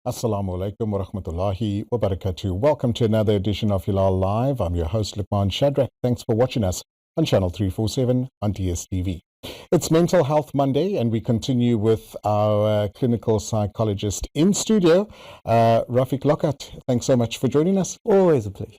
Assalamu alaikum wa rahmatullahi wa barakatuh. Welcome to another edition of Hilaal Live. I'm your host, Luqmaan Shadrach. Thanks for watching us on Channel 347 on DSTV. It's Mental Health Monday, and we continue with our clinical psychologist in studio, Rafiq Lockhat. Thanks so much for joining us. Always a pleasure.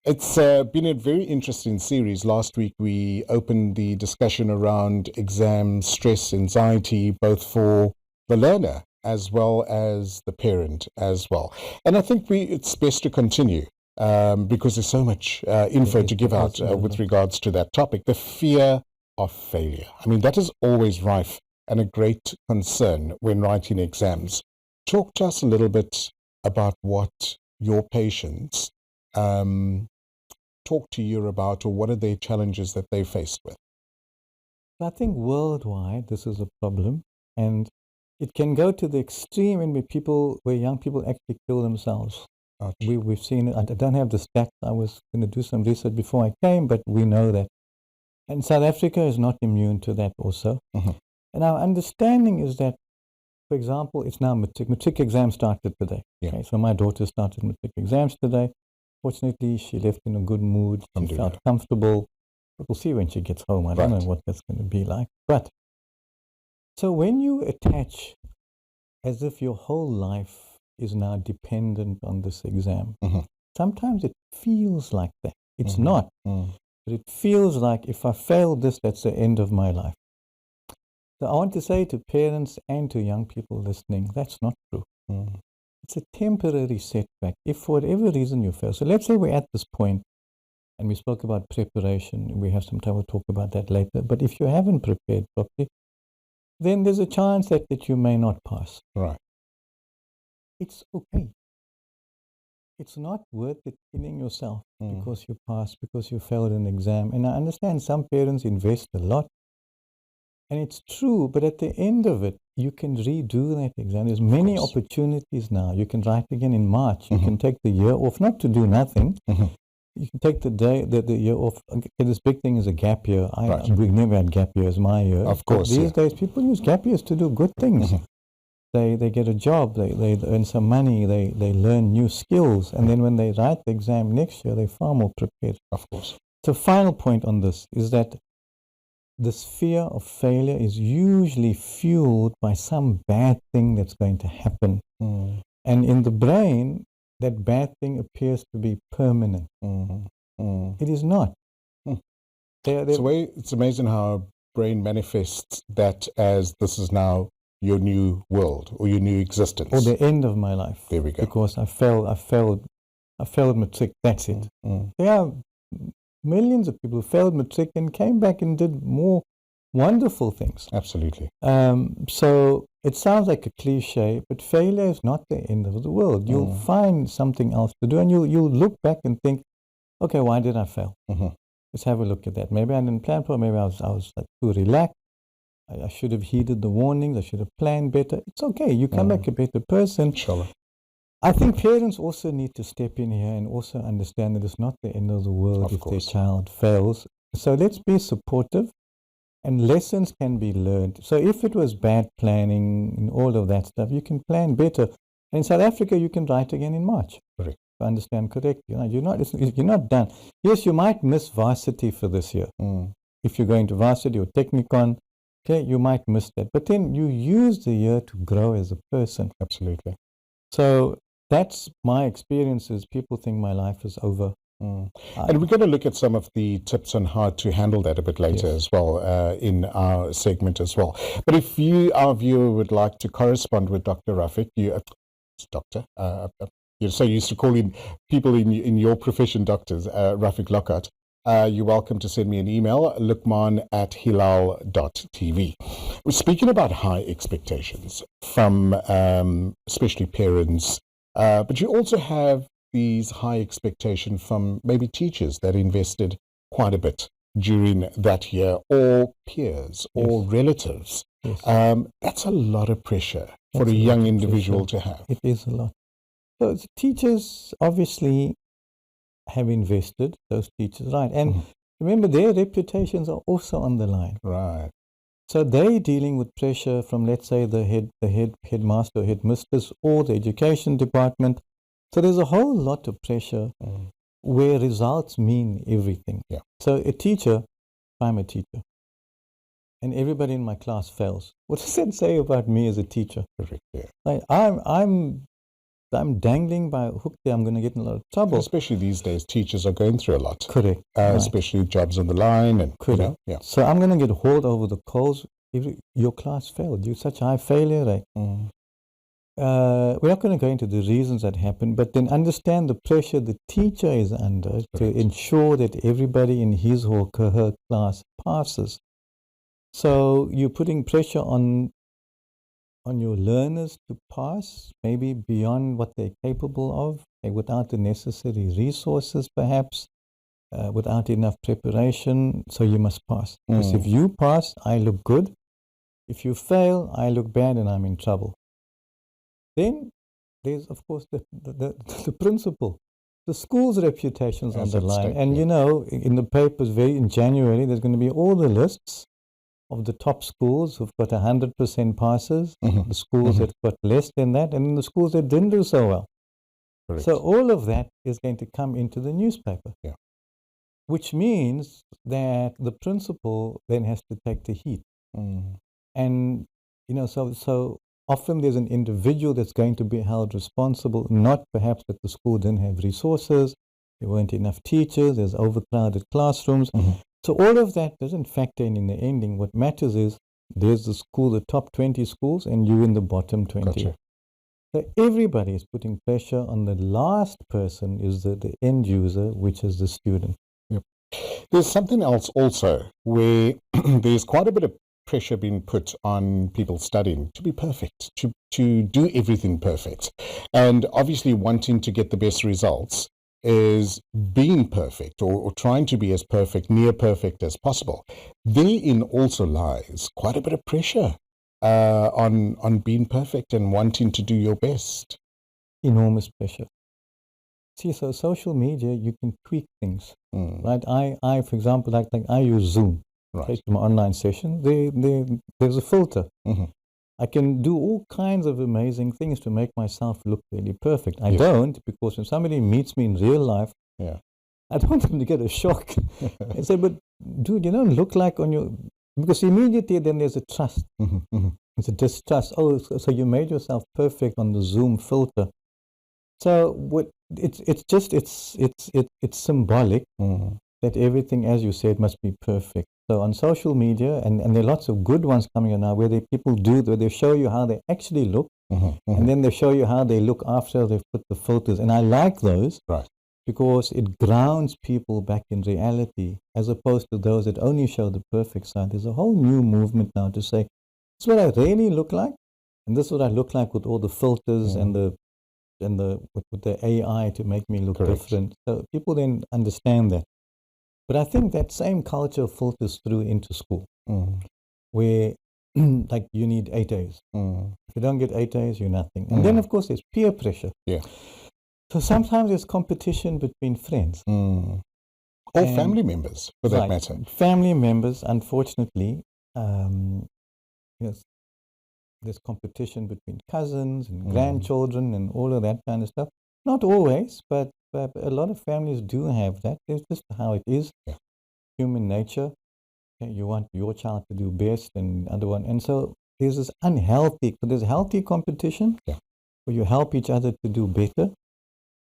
It's been a very interesting series. Last week, we opened the discussion around exam stress, anxiety, both for the learner as well as the parent as well. And I think it's best to continue because there's so much info to give out with regards to that topic, the fear of failure. I mean, that is always rife and a great concern when writing exams. Talk to us a little bit about what your patients talk to you about, or what are their challenges that they faced with? I think worldwide this is a problem, and it can go to the extreme where young people actually kill themselves. We've seen it. I don't have the stats. I was going to do some research before I came, but we know that. And South Africa is not immune to that also. Mm-hmm. And our understanding is that, for example, it's now matric exam started today. Yeah. Okay, so my daughter started matric exams today. Fortunately, she left in a good mood. She felt comfortable. But we'll see when she gets home. I don't know what that's going to be like. But so when you attach as if your whole life is now dependent on this exam, mm-hmm. sometimes it feels like that. It's mm-hmm. not. Mm. But it feels like if I fail this, that's the end of my life. So I want to say to parents and to young people listening, that's not true. Mm. It's a temporary setback. If for whatever reason you fail. So let's say we're at this point, and we spoke about preparation. We have some time to talk about that later. But if you haven't prepared properly, then there's a chance that you may not pass. Right. It's okay. It's not worth it killing yourself because you passed, because you failed an exam. And I understand some parents invest a lot. And it's true, but at the end of it, you can redo that exam. There's many opportunities now. You can write again in March. You can take the year off, not to do nothing. Mm-hmm. You can take the year off. This big thing is a gap year. We never had gap years my year. Of course. But these days, people use gap years to do good things. Mm-hmm. They get a job. They earn some money. They learn new skills. And then when they write the exam next year, they're far more prepared. Of course. So final point on this is that this fear of failure is usually fueled by some bad thing that's going to happen. Mm. And in the brain, that bad thing appears to be permanent. Mm-hmm. Mm. It is not. Mm. It's amazing how our brain manifests that as this is now your new world or your new existence. Or the end of my life. There we go. Because I failed matric, that's it. Mm. There are millions of people who failed matric and came back and did more wonderful things. Absolutely. So it sounds like a cliche, but failure is not the end of the world. You'll find something else to do, and you'll look back and think, okay, why did I fail? Mm-hmm. Let's have a look at that. Maybe I didn't plan for it. Maybe I was like too relaxed. I should have heeded the warnings. I should have planned better. It's okay. You come back a better person. Inshallah. I think parents also need to step in here and also understand that it's not the end of the world if their child fails. So let's be supportive, and lessons can be learned. So if it was bad planning and all of that stuff, you can plan better. And in South Africa, you can write again in March. Correct. If I understand correctly. You're not done. Yes, you might miss varsity for this year. Mm. If you're going to varsity or technicon, okay, you might miss that. But then you use the year to grow as a person. Absolutely. So that's my experiences. People think my life is over. Mm. And we're going to look at some of the tips on how to handle that a bit later as well in our segment as well. But if you, our viewer, would like to correspond with Dr. Rafiq, you're so used to calling people in your profession doctors, Rafiq Lockhat, you're welcome to send me an email, luqmaan@hilaal.tv. We're speaking about high expectations from especially parents, but you also have these high expectations from maybe teachers that invested quite a bit during that year, or peers or relatives. Yes. That's a lot of pressure for a young individual to have. It is a lot. So teachers obviously have invested, those teachers, right? And remember, their reputations are also on the line. Right. So they're dealing with pressure from, let's say, the headmaster or headmistress or the education department. So there's a whole lot of pressure where results mean everything. Yeah. So a teacher, if I'm a teacher, and everybody in my class fails, what does that say about me as a teacher? Correct. Yeah. Like I'm dangling by a hook there. I'm going to get in a lot of trouble. Especially these days, teachers are going through a lot. Correct. Right. Especially jobs on the line and correct. Yeah. So I'm going to get hauled over the coals. Your class failed. You're such a high failure rate. We're not going to go into the reasons that happen, but then understand the pressure the teacher is under to ensure that everybody in his or her class passes. So you're putting pressure on your learners to pass, maybe beyond what they're capable of, without the necessary resources, perhaps, without enough preparation. So you must pass. Because if you pass, I look good. If you fail, I look bad and I'm in trouble. Then there's, of course, the principal. The school's reputation is on the line. And, in the papers, in January, there's going to be all the lists of the top schools who've got 100% passes, the schools that got less than that, and then the schools that didn't do so well. Correct. So all of that is going to come into the newspaper, which means that the principal then has to take the heat. And, so often there's an individual that's going to be held responsible, not perhaps that the school didn't have resources, there weren't enough teachers, there's overcrowded classrooms. So all of that doesn't factor in the ending. What matters is there's the school, the top 20 schools, and you in the bottom 20. Gotcha. So everybody is putting pressure on the last person, is the end user, which is the student. Yep. There's something else also where there's quite a bit of pressure being put on people studying to be perfect, to do everything perfect. And obviously wanting to get the best results is being perfect or trying to be as perfect, near perfect as possible. Therein also lies quite a bit of pressure on being perfect and wanting to do your best. Enormous pressure. See, so social media, you can tweak things, right? I, for example, like I use Zoom. Right. To my online session, there's a filter. I can do all kinds of amazing things to make myself look really perfect. I don't, because when somebody meets me in real life, I don't want them to get a shock and say, but dude, you don't look like on your... Because immediately then there's a trust. It's a distrust. Oh, so you made yourself perfect on the Zoom filter. So what it's symbolic that everything, as you said, must be perfect. So on social media, and there are lots of good ones coming in now, where they show you how they actually look, and then they show you how they look after they've put the filters. And I like those, because it grounds people back in reality, as opposed to those that only show the perfect side. There's a whole new movement now to say, this is what I really look like, and this is what I look like with all the filters and with the AI to make me look different. So people then understand that. But I think that same culture filters through into school, where like you need 8 A's. If you don't get 8 A's, you're nothing. And then, of course, there's peer pressure. So sometimes there's competition between friends. Or family members, for that matter. Family members, unfortunately, there's competition between cousins and grandchildren and all of that kind of stuff. Not always, but a lot of families do have that. It's just how it is. Human nature. You want your child to do best and the other one. And so there's this there's healthy competition where you help each other to do better.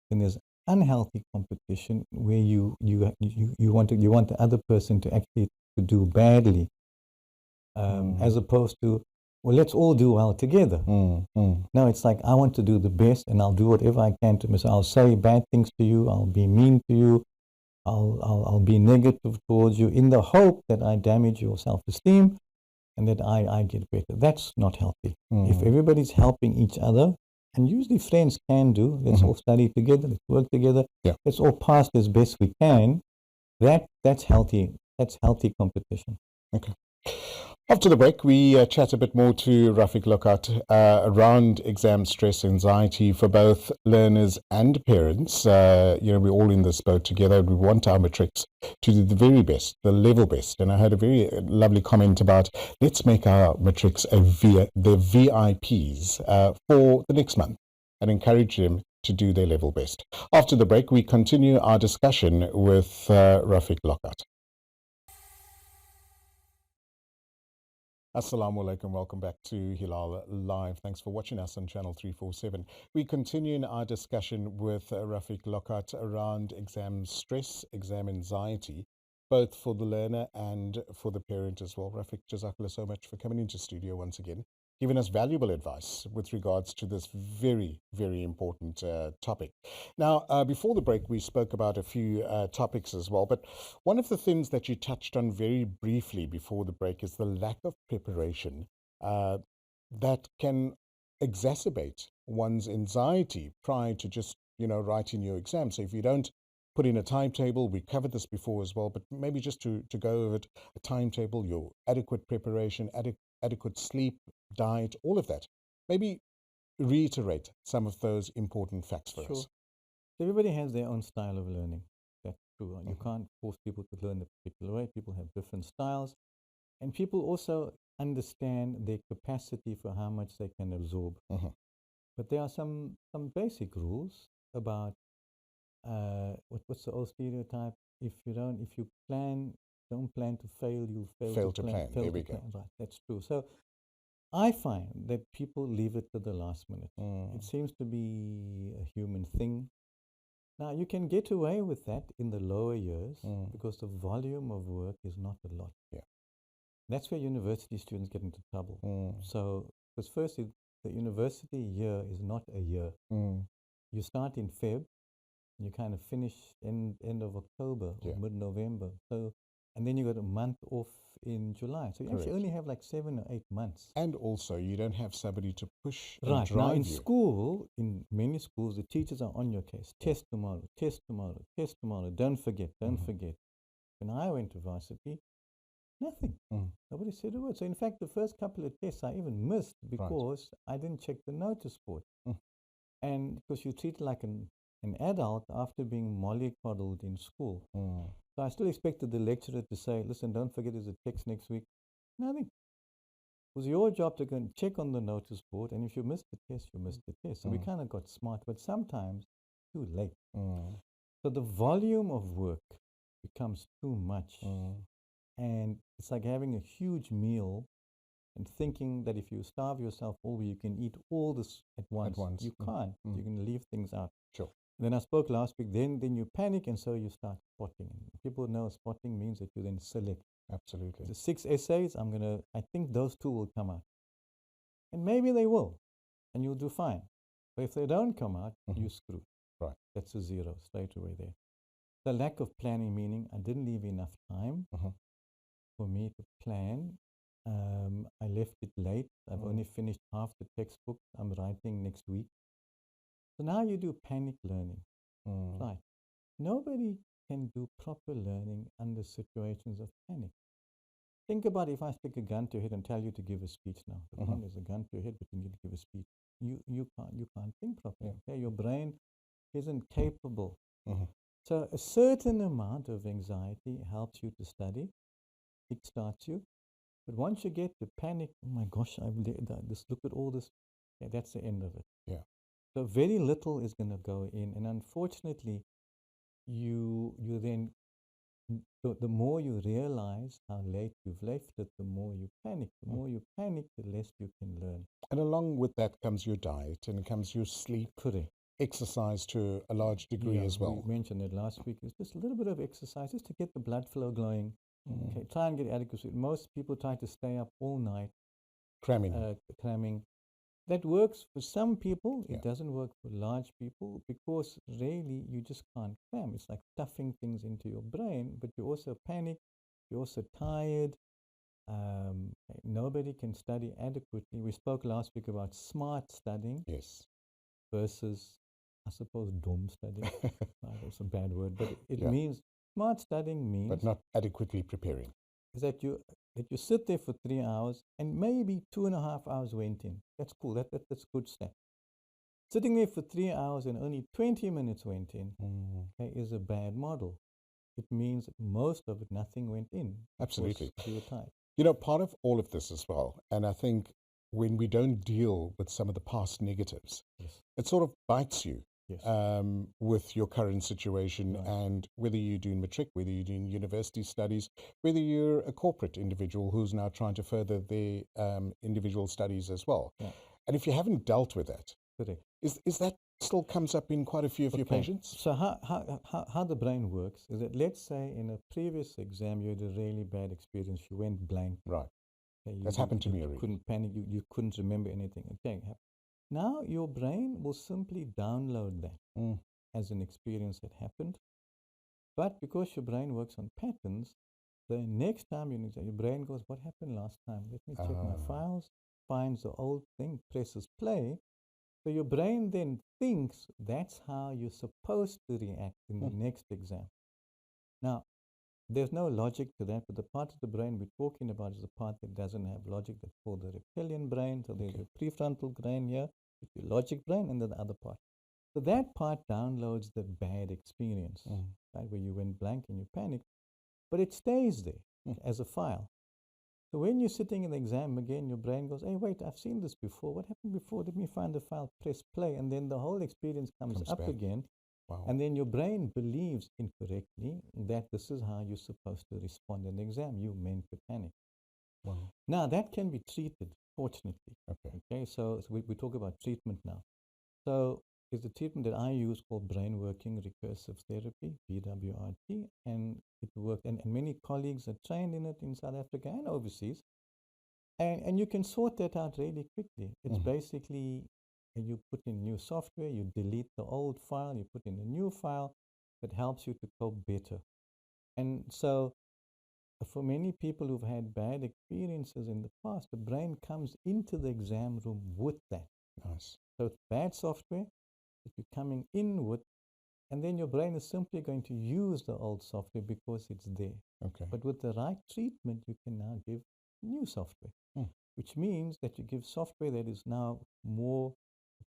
And there's unhealthy competition where you want the other person to actually to do badly. As opposed to, well, let's all do well together. No, it's like, I want to do the best and I'll do whatever I can to myself. I'll say bad things to you. I'll be mean to you. I'll be negative towards you in the hope that I damage your self-esteem and that I get better. That's not healthy. If everybody's helping each other, and usually friends can do, let's all study together, let's work together, let's all pass as best we can, that's healthy. That's healthy competition. Okay. After the break, we chat a bit more to Rafiq Lockhat around exam stress, anxiety for both learners and parents. We're all in this boat together. We want our matrics to do the very best, the level best. And I heard a very lovely comment about let's make our matrics the VIPs for the next month and encourage them to do their level best. After the break, we continue our discussion with Rafiq Lockhat. Assalamu alaikum. Welcome back to Hilaal Live. Thanks for watching us on Channel 347. We continue in our discussion with Rafiq Lockhat around exam stress, exam anxiety, both for the learner and for the parent as well. Rafiq, jazakallah so much for coming into studio once again, giving us valuable advice with regards to this very, very important topic. Now, before the break, we spoke about a few topics as well, but one of the things that you touched on very briefly before the break is the lack of preparation that can exacerbate one's anxiety prior to just, writing your exam. So if you don't put in a timetable, we covered this before as well, but maybe just to go over it, a timetable, your adequate preparation, adequate sleep, diet, all of that. Maybe reiterate some of those important facts for us. Everybody has their own style of learning. That's true. You can't force people to learn a particular way. People have different styles. And people also understand their capacity for how much they can absorb. But there are some basic rules about what's the old stereotype? If you don't plan to fail, you'll fail to plan. There we go. Right, that's true. So I find that people leave it to the last minute. It seems to be a human thing. Now, you can get away with that in the lower years because the volume of work is not a lot. Yeah. That's where university students get into trouble. So, because firstly, the university year is not a year. You start in Feb, you kind of finish end of October or mid-November. So, and then you got a month off in July. So you actually only have like 7 or 8 months. And also, you don't have somebody to push and right. drive Now, in you. school, in many schools, the teachers are on your case. Test tomorrow, test tomorrow, test tomorrow. Don't forget, don't forget. When I went to varsity, nothing. Nobody said a word. So in fact, the first couple of tests I even missed because I didn't check the notice board. And because you're treated like an adult after being mollycoddled in school. So I still expected the lecturer to say, listen, don't forget there's a text next week. Nothing. It was your job to go and check on the notice board, and if you missed the test, you missed the test. So we kind of got smart, but sometimes too late. So the volume of work becomes too much. And it's like having a huge meal and thinking that if you starve yourself over, you can eat all this at once. You can't. You're going to leave things out. Sure. And then I spoke last week, then you panic, and so you start spotting. People know spotting means that you then select. Absolutely. The 6 essays, I think those 2 will come out. And maybe they will, and you'll do fine. But if they don't come out, you screw. Right. That's a 0 straight away there. The lack of planning, meaning I didn't leave enough time for me to plan. I left it late. I've only finished half the textbook I'm writing next week. So now you do panic learning. Right. Nobody can do proper learning under situations of panic. Think about if I stick a gun to your head and tell you to give a speech now. There's a gun to your head, but you need to give a speech. You can't think properly. Okay? Your brain isn't capable. So a certain amount of anxiety helps you to study. It starts you. But once you get to panic, oh my gosh, look at all this. Yeah, that's the end of it. Yeah. So very little is going to go in. And unfortunately, you then, the more you realize how late you've left it, the more you panic. The more you panic, the less you can learn. And along with that comes your diet and comes your sleep. Correct. Exercise to a large degree as well. We mentioned it last week. It's just a little bit of exercise just to get the blood flow going. Okay, try and get adequate sleep. Most people try to stay up all night. Cramming. That works for some people. It doesn't work for large people because really you just can't cram. It's like stuffing things into your brain, but you also panic. You're also tired. Nobody can study adequately. We spoke last week about smart studying. Yes. Versus, I suppose, dumb studying. That's a bad word, but it means smart studying means. But not adequately preparing. Is that you that you sit there for 3 hours and maybe 2.5 hours went in. That's cool. That's good stuff. Sitting there for 3 hours and only 20 minutes went in, okay, is a bad model. It means most of it, nothing went in. Absolutely. You were tired. You know, part of all of this as well, and I think when we don't deal with some of the past negatives, Yes. it sort of bites you. Yes. With your current situation, Right. and whether you're doing matric, whether you're doing university studies, whether you're a corporate individual who's now trying to further their individual studies as well. Yeah. And if you haven't dealt with that, Correct. is that still comes up in quite a few of your patients? So how the brain works is that, let's say in a previous exam you had a really bad experience, you went blank. Right. Okay, That's happened to me you already. couldn't panic, you couldn't remember anything. Okay. Now your brain will simply download that as an experience that happened. But because your brain works on patterns, the next time your brain goes, what happened last time? Let me check my files, finds the old thing, presses play. So your brain then thinks that's how you're supposed to react in the next exam. Now, there's no logic to that, but the part of the brain we're talking about is the part that doesn't have logic. That's called the reptilian brain. So there's your prefrontal brain here, your logic brain, and then the other part. So that part downloads the bad experience, right, where you went blank and you panicked, but it stays there as a file. So when you're sitting in the exam again, your brain goes, hey, wait, I've seen this before. What happened before? Let me find the file, press play, and then the whole experience comes up back again. Wow. And then your brain believes incorrectly that this is how you're supposed to respond in the exam. You meant to panic. Wow. Now, that can be treated, fortunately. Okay. So we talk about treatment now. So it's a treatment that I use called brain working recursive therapy, BWRT, and it worked. And many colleagues are trained in it in South Africa and overseas. And you can sort that out really quickly. It's basically you put in new software, you delete the old file, you put in a new file that helps you to cope better. And so for many people who've had bad experiences in the past, the brain comes into the exam room with that. Nice. So it's bad software that you're coming in with, and then your brain is simply going to use the old software because it's there. Okay. But with the right treatment, you can now give new software, which means that you give software that is now more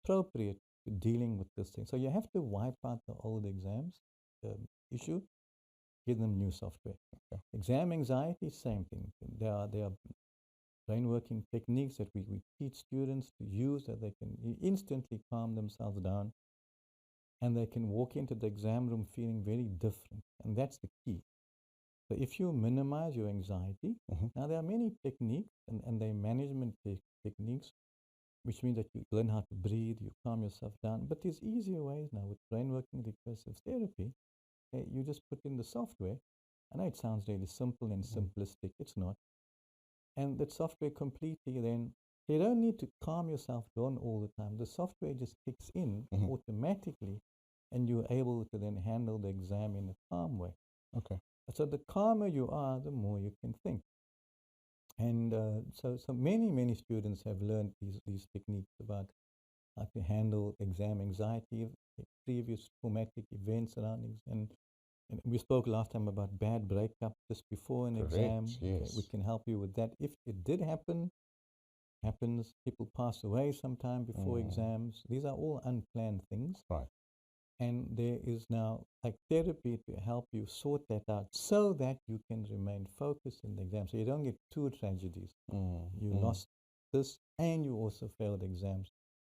appropriate to dealing with this thing. So you have to wipe out the old exams issue, give them new software. Okay. Exam anxiety, same thing. There are brain working techniques that we teach students to use that they can instantly calm themselves down, and they can walk into the exam room feeling very different. And that's the key. So if you minimize your anxiety, now there are many techniques and they're management techniques, which means that you learn how to breathe, you calm yourself down. But there's easier ways now with brain working recursive therapy. You just put in the software. I know it sounds really simple and simplistic. It's not. And that software completely then, you don't need to calm yourself down all the time. The software just kicks in automatically, and you're able to then handle the exam in a calm way. Okay. So the calmer you are, the more you can think. And so many students have learned these techniques about how to handle exam anxiety, previous traumatic events around exam. And we spoke last time about bad breakup just before an exam. Yes. Okay, we can help you with that. If it did happens, people pass away sometime before exams. These are all unplanned things. Right. And there is now like therapy to help you sort that out so that you can remain focused in the exam. So you don't get two tragedies. You lost this and you also failed exams.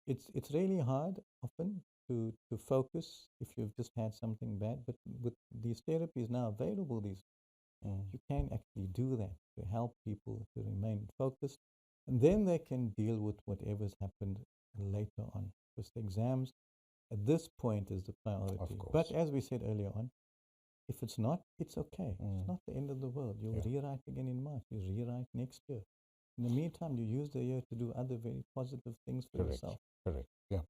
It's really hard often to focus if you've just had something bad, but with these therapies now available, you can actually do that to help people to remain focused, and then they can deal with whatever's happened later on. Because the exams at this point is the priority. Of course. But as we said earlier on, if it's not, it's okay. It's not the end of the world. You'll rewrite again in March. You rewrite next year. In the meantime, you use the year to do other very positive things for yourself. Correct. Yeah.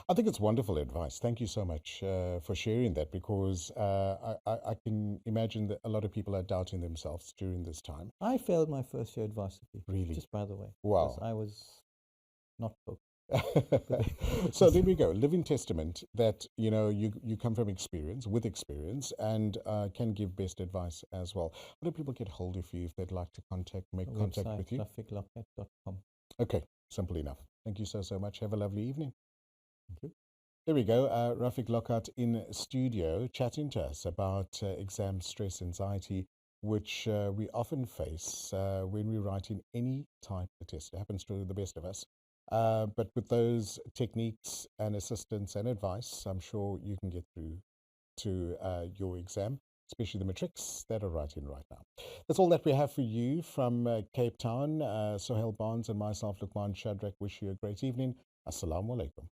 I think it's wonderful advice. Thank you so much for sharing that, because I can imagine that a lot of people are doubting themselves during this time. I failed my first year at varsity. Really? Just by the way. Wow. Because I was not focused. So there we go. Living testament that you come from experience, with experience, and can give best advice as well. How do people get hold of you if they'd like to make contact Website with you? rafiqlockhat.com. Okay, simple enough. Thank you so much. Have a lovely evening. Thank you. There we go. Rafiq Lockhat in studio chatting to us about exam stress, anxiety, which we often face when we're writing any type of test. It happens to the best of us. But with those techniques and assistance and advice, I'm sure you can get through to your exam, especially the matrics that are writing right now. That's all that we have for you from Cape Town. Sohail Barnes and myself, Luqmaan Shadrach, wish you a great evening. Assalamu alaikum.